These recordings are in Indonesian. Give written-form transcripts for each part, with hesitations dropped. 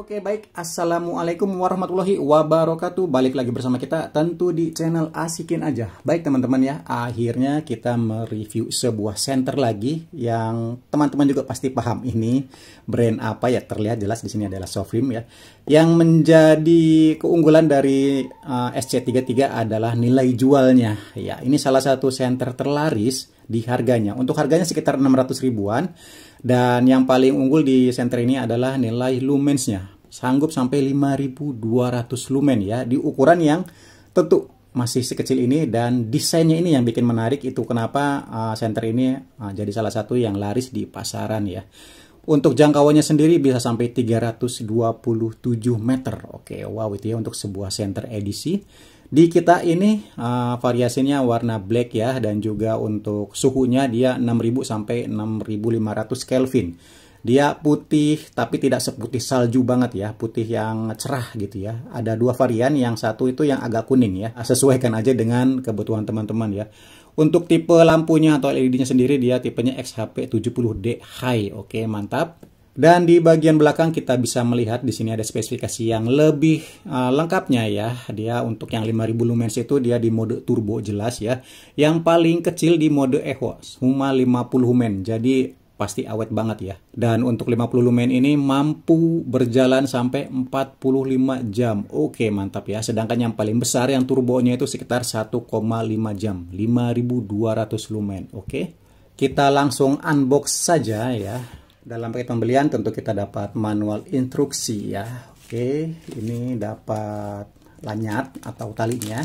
Oke, baik. Assalamualaikum warahmatullahi wabarakatuh. Balik lagi bersama kita tentu di channel Asikin Aja. Baik teman-teman ya, akhirnya kita mereview sebuah senter lagi yang teman-teman juga pasti paham ini brand apa ya. Terlihat jelas di sini adalah Sofrim ya. Yang menjadi keunggulan dari SC33 adalah nilai jualnya. Ya, ini salah satu senter terlaris di harganya. Untuk harganya sekitar 600 ribuan. Dan yang paling unggul di senter ini adalah nilai lumensnya. Sanggup sampai 5200 lumen ya. Di ukuran yang tentu masih sekecil ini. Dan desainnya ini yang bikin menarik. Itu kenapa senter ini jadi salah satu yang laris di pasaran ya. Untuk jangkauannya sendiri bisa sampai 327 meter. Oke, wow itu ya untuk sebuah senter edisi. Di kita ini variasinya warna black ya, dan juga untuk suhunya dia 6000 sampai 6500 Kelvin. Dia putih tapi tidak seputih salju banget ya, putih yang cerah gitu ya. Ada dua varian, yang satu itu yang agak kuning ya. Sesuaikan aja dengan kebutuhan teman-teman ya. Untuk tipe lampunya atau LED-nya sendiri dia tipenya XHP70D High. Oke, mantap. Dan di bagian belakang kita bisa melihat di sini ada spesifikasi yang lebih lengkapnya ya. Dia untuk yang 5000 lumens itu dia di mode turbo jelas ya. Yang paling kecil di mode eco cuma 50 lumen. Jadi pasti awet banget ya. Dan untuk 50 lumen ini mampu berjalan sampai 45 jam. Oke, mantap ya. Sedangkan yang paling besar yang turbonya itu sekitar 1,5 jam. 5200 lumen. Oke. Kita langsung unbox saja ya. Dalam paket pembelian tentu kita dapat manual instruksi ya. Oke, ini dapat lanyard atau talinya.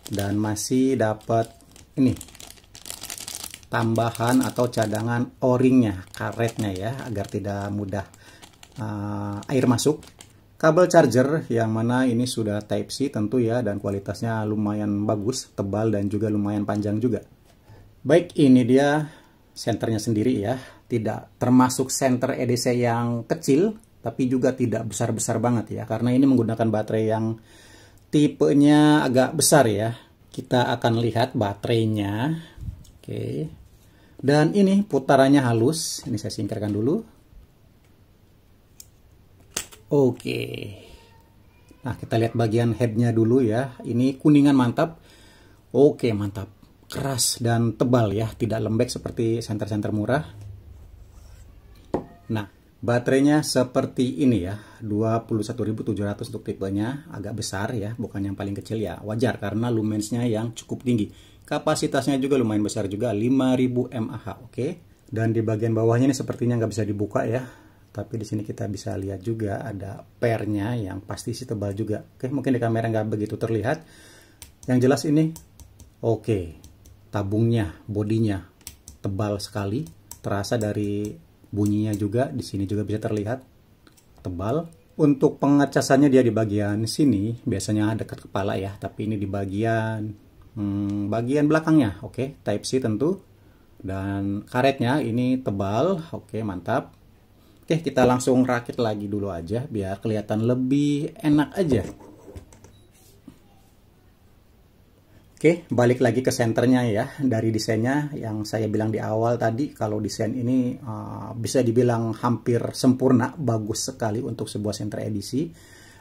Dan masih dapat ini tambahan atau cadangan o-ringnya, karetnya ya, agar tidak mudah air masuk. Kabel charger yang mana ini sudah Type C tentu ya, dan kualitasnya lumayan bagus, tebal dan juga lumayan panjang juga. Baik, ini dia senternya sendiri ya. Tidak termasuk senter EDC yang kecil, tapi juga tidak besar-besar banget ya, karena ini menggunakan baterai yang tipenya agak besar ya. Kita akan lihat baterainya. Oke. Dan ini putarannya halus. Ini saya singkirkan dulu. Oke. Nah, kita lihat bagian headnya dulu ya. Ini kuningan mantap. Oke, mantap. Keras dan tebal ya, tidak lembek seperti senter-senter murah. Nah, baterainya seperti ini ya, 21.700 untuk tipenya, agak besar ya, bukan yang paling kecil ya, wajar karena lumensnya yang cukup tinggi. Kapasitasnya juga lumayan besar juga, 5000 mAh, oke. Dan di bagian bawahnya ini sepertinya nggak bisa dibuka ya, tapi di sini kita bisa lihat juga ada pernya yang pasti sih tebal juga. Oke, mungkin di kamera nggak begitu terlihat. Yang jelas ini, oke, tabungnya, bodinya tebal sekali, terasa dari bunyinya juga, di sini juga bisa terlihat tebal. Untuk pengecasannya dia di bagian sini, biasanya dekat kepala ya, tapi ini di bagian belakangnya. Oke, Type C tentu. Dan karetnya ini tebal. Oke, mantap. Oke, kita langsung rakit lagi dulu aja biar kelihatan lebih enak aja. Oke, balik lagi ke senternya ya. Dari desainnya yang saya bilang di awal tadi, kalau desain ini bisa dibilang hampir sempurna, bagus sekali untuk sebuah senter edisi.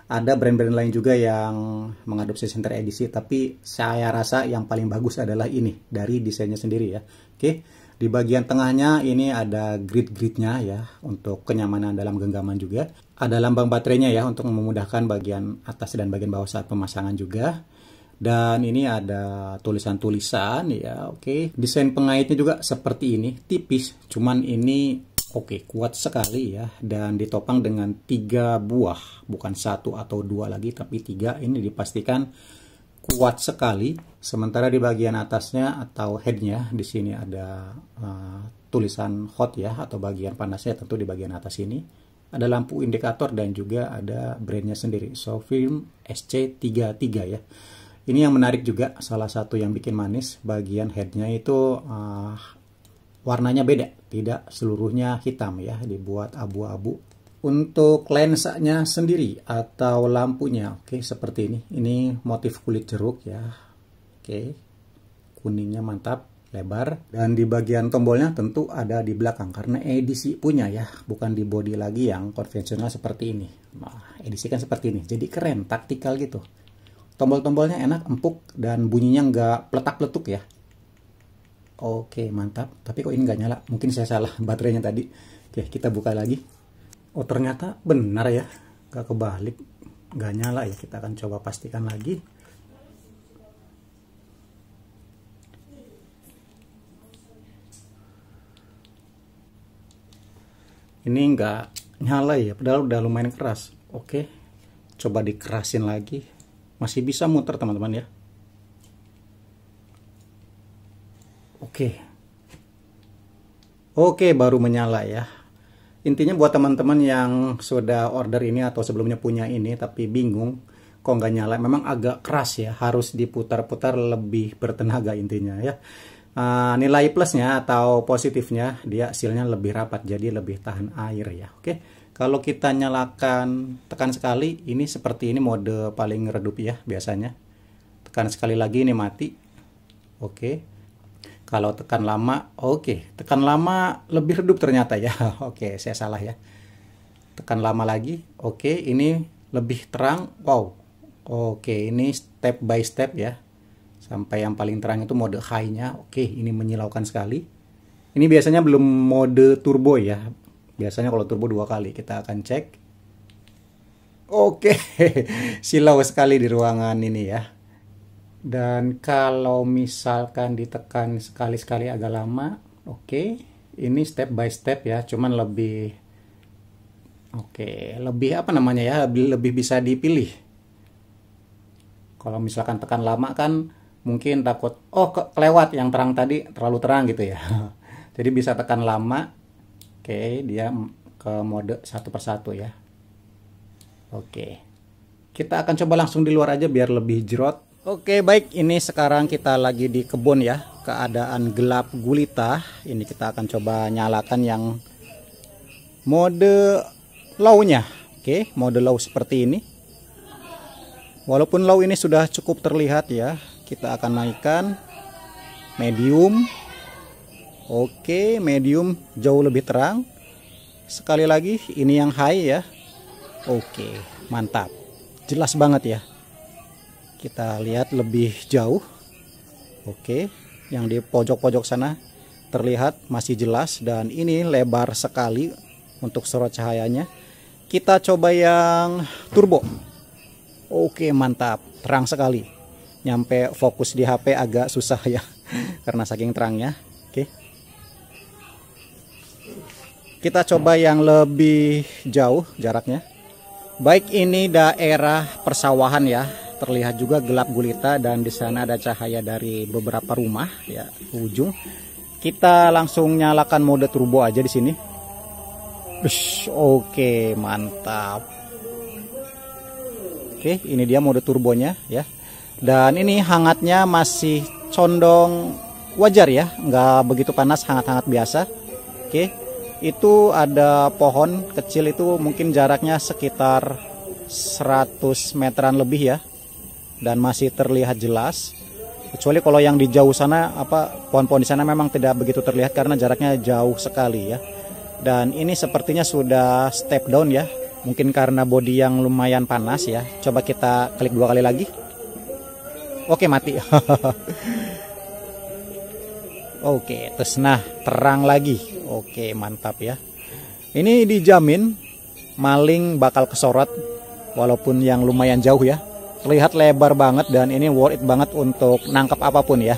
Ada brand-brand lain juga yang mengadopsi senter edisi, tapi saya rasa yang paling bagus adalah ini dari desainnya sendiri ya. Oke, di bagian tengahnya ini ada grid-gridnya ya, untuk kenyamanan dalam genggaman juga. Ada lambang baterainya ya, untuk memudahkan bagian atas dan bagian bawah saat pemasangan juga. Dan ini ada tulisan-tulisan ya, oke. Desain pengaitnya juga seperti ini, tipis, cuman ini oke, kuat sekali ya. Dan ditopang dengan 3 buah, bukan 1 atau 2 lagi, tapi 3. Ini dipastikan kuat sekali. Sementara di bagian atasnya atau headnya, di sini ada tulisan hot ya, atau bagian panasnya tentu di bagian atas ini. Ada lampu indikator dan juga ada brandnya sendiri, Sofrim SC33 ya. Ini yang menarik juga, salah satu yang bikin manis, bagian headnya itu warnanya beda, tidak seluruhnya hitam ya, dibuat abu-abu. Untuk lensanya sendiri atau lampunya, oke, seperti ini. Ini motif kulit jeruk ya, oke, kuningnya mantap. lebar. Dan di bagian tombolnya tentu ada di belakang karena edisi punya ya, bukan di body lagi yang konvensional seperti ini. Nah, edisi kan seperti ini, jadi keren, taktikal gitu. Tombol-tombolnya enak, empuk, dan bunyinya nggak peletak-peletuk ya. Oke, mantap. Tapi kok ini nggak nyala? Mungkin saya salah baterainya tadi. Oke, kita buka lagi. Oh, ternyata benar ya, nggak kebalik, nggak nyala ya. Kita akan coba pastikan lagi. Ini nggak nyala ya, padahal udah lumayan keras. Oke, coba dikerasin lagi. Masih bisa muter teman-teman ya. Oke, baru menyala ya. Intinya buat teman-teman yang sudah order ini atau sebelumnya punya ini tapi bingung kok nggak nyala, memang agak keras ya, harus diputar-putar lebih bertenaga intinya ya. Nilai plusnya atau positifnya dia sealnya lebih rapat, jadi lebih tahan air ya. Oke, kalau kita nyalakan tekan sekali, ini seperti ini mode paling redup ya biasanya. Tekan sekali lagi ini mati. Oke, kalau tekan lama, tekan lama lebih redup ternyata ya. Oke, saya salah ya. Tekan lama lagi, ini lebih terang. Wow, ini step by step ya. Sampai yang paling terang itu mode high-nya. Ini menyilaukan sekali. Ini biasanya belum mode turbo ya. Biasanya kalau turbo 2 kali. Kita akan cek. Silau sekali di ruangan ini ya. Dan kalau misalkan ditekan sekali-sekali agak lama. Ini step by step ya. Cuman lebih lebih apa namanya ya, lebih bisa dipilih. Kalau misalkan tekan lama kan mungkin takut kelewat yang terang tadi, terlalu terang gitu ya. Jadi bisa tekan lama. Dia ke mode satu persatu ya. Kita akan coba langsung di luar aja biar lebih jerot. Baik, ini sekarang kita lagi di kebun ya. Keadaan gelap gulita. Ini kita akan coba nyalakan yang mode low-nya. Mode low seperti ini. Walaupun low ini sudah cukup terlihat ya, kita akan naikkan medium. Medium jauh lebih terang. Sekali lagi, ini yang high ya. Mantap. Jelas banget ya. Kita lihat lebih jauh. Yang di pojok-pojok sana terlihat masih jelas dan ini lebar sekali untuk sorot cahayanya. Kita coba yang turbo. Mantap, terang sekali. Nyampe fokus di HP agak susah ya karena saking terangnya. Kita coba yang lebih jauh jaraknya. Baik, ini daerah persawahan ya. Terlihat juga gelap gulita dan di sana ada cahaya dari beberapa rumah ya ujung. Kita langsung nyalakan mode turbo aja di sini. Mantap. Ini dia mode turbonya ya. Dan ini hangatnya masih condong wajar ya, nggak begitu panas, hangat-hangat biasa. Itu ada pohon kecil itu mungkin jaraknya sekitar 100 meteran lebih ya. Dan masih terlihat jelas. Kecuali kalau yang di jauh sana, pohon-pohon di sana memang tidak begitu terlihat karena jaraknya jauh sekali ya. Dan ini sepertinya sudah step down ya. Mungkin karena bodi yang lumayan panas ya. Coba kita klik 2 kali lagi. Mati. Terus terang lagi. Mantap ya. Ini dijamin maling bakal kesorot walaupun yang lumayan jauh ya. Terlihat lebar banget dan ini worth it banget untuk nangkap apapun ya.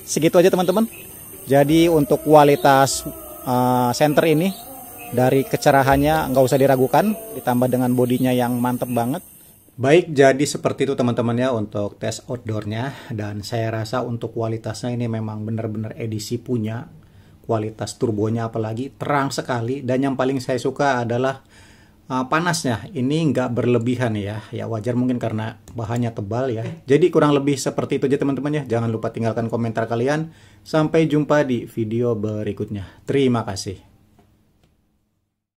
Segitu aja teman-teman. Jadi untuk kualitas senter ini dari kecerahannya nggak usah diragukan, ditambah dengan bodinya yang mantep banget. Baik, jadi seperti itu teman-teman ya untuk tes outdoornya. Dan saya rasa untuk kualitasnya ini memang benar-benar edisi punya. Kualitas turbonya apalagi terang sekali. Dan yang paling saya suka adalah panasnya. Ini nggak berlebihan ya. Ya wajar mungkin karena bahannya tebal ya. Jadi kurang lebih seperti itu aja teman-teman ya. Jangan lupa tinggalkan komentar kalian. Sampai jumpa di video berikutnya. Terima kasih.